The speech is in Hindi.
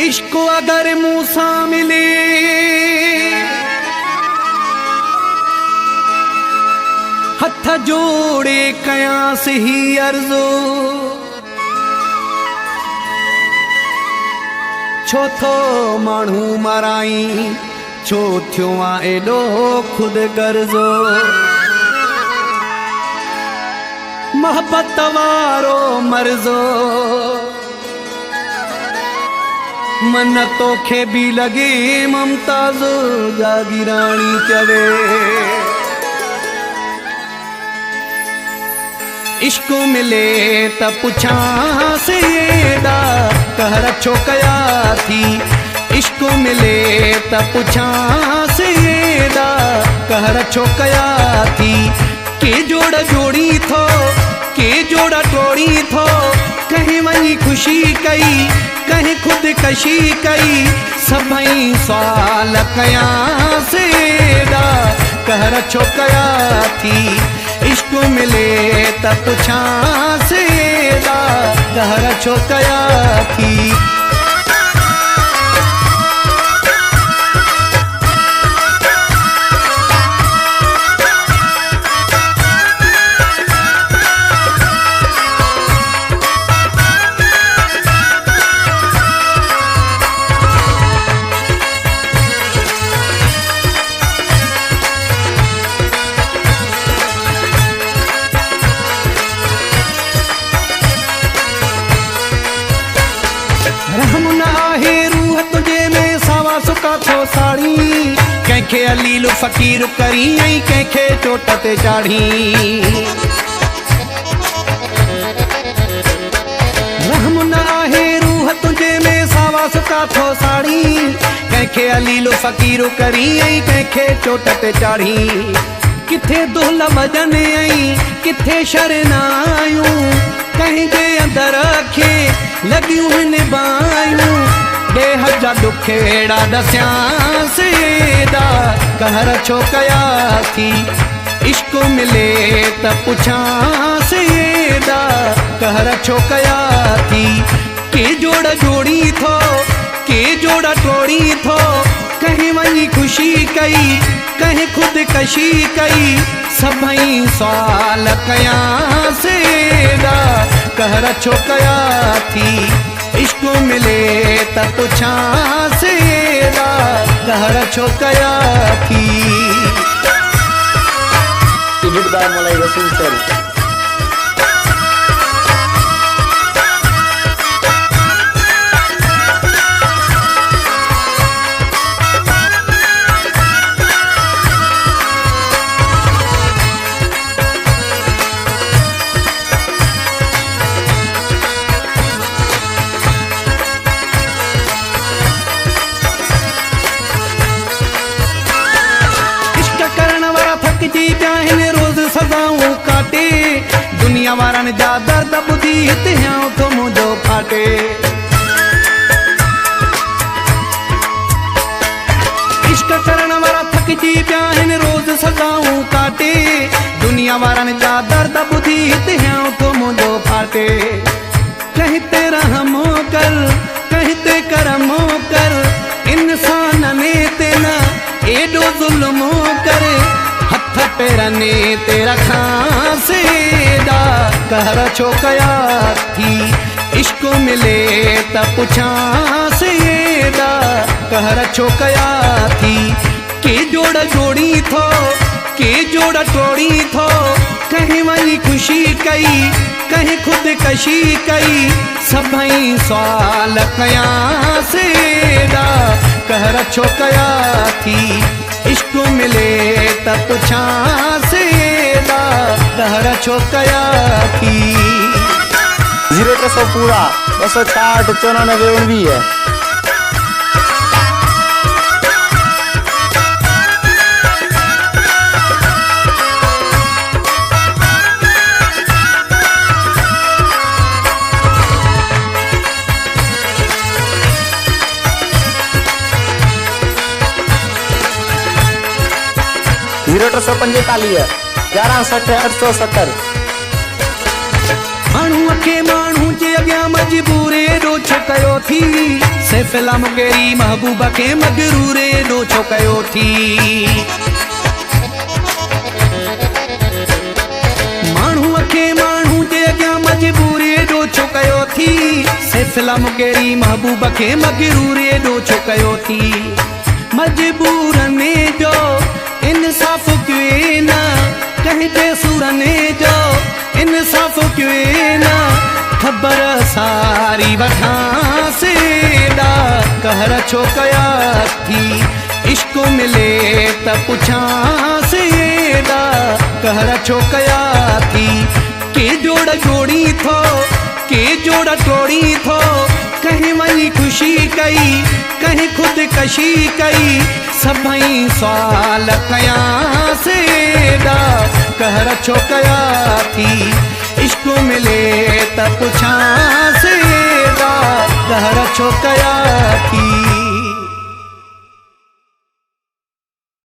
इश्क अगर मूसा मिले हथ जोड़े कयांस ही अर्जो छो थो माण्हू मराई छो थियो आहे एॾो खुद गर्जो मोहब्बत वारो मर्ज़ो मन तोखे भी लगे ममताज़ जागीरानी चवे इश्क मिले त पुछां से एड़ा कहर छो कया थी इश्क मिले त पुछां से एड़ा कहर छो कया थी के जोड़ जोड़ी थो के जोड़ा टोड़ी थो कहीं वही खुशी कई कहीं खुद कशी कई सभई सवाल कया से कहर छो कया थी इश्क मिले त पुछां से कहर छो कया थी साड़ी कंखे अलील फकीर करी ऐं कंखे चोट ते चाढ़ी रहम न आहे रूह तुझे में सावा सुका थो साड़ी कंखे अलील फकीर करी ऐं कंखे चोट ते चाढ़ी किथे दुल वजन ऐं किथे शरनायूं कहीं जे अंदर खे लगियूं हिन बायूं देह जा दुखेड़ा दस्यां से कहर छो कया थी इश्क मिले त पुछां से कहर छो कया थी के जोड़ जोड़ी थो के जोड़ा टोड़ी थो कहीं वही खुशी कई कहीं खुद कशी कई सभई सवाल कया से कहर छो कया थी इश्क मिले त पुछां से कहर छो कया थी इब्तिदा मलाई रसूल सर रोज सजाऊं काटे दुनिया वारन जा दर्द बुधी हिते तो मुझो फाटे इश्क करण वारा थकजी पिया आहिनि रोज सजाऊं काटे दुनिया वारन जा दर्द बुधी हिते तो मुझो फाटे कहीं ते रहम कर कहीं ते करम कर इंसान ने ते न एडो जुल्म करे पेरने तेरा खांसे कहर छो कया थी इश्क मिले त पुछां से कहर छो कया थी के जोड़ जोड़ी थो के जोड़ टोड़ी थो कहीं वही खुशी कई कहीं खुद कशी कई सभई सवाल कया से कहर छो कया थी इश्क मिले त पुछां से कहर छो कया थी 0300 पूरा 260 94 19 0345 1160 870 माण्हूअ खे माण्हू जे अॻियां मजबूरे ॾोछ कयो थी से फिल्म कहिड़ी महबूबा खे मगरूर एॾो छो कयो थी। माण्हूअ खे माण्हू जे अॻियां मजबूर एॾो छो कयो थी। से फिल्म कहिड़ी महबूबा खे मगरूर एॾो छो कयो थी। मजबूरनि जो इंसाफ़ कयो न, कंहिंजे सूरनि जो इंसाफ़ कयो न। ख़बर सारी वठां से ॾा कहर छो कया थी। इश्क मिले त पुछां से ॾा कहर छो कया थी। के जोड़ जोड़ी थो, के जोड़ टोड़ी थो। कहीं वञी ख़ुशी कई, कहीं ख़ुदकशी कई। सभई सवाल कयां से ॾा कहर छो कया थी। इश्क मिले त पुछां से ॾा कहर छो कया थी।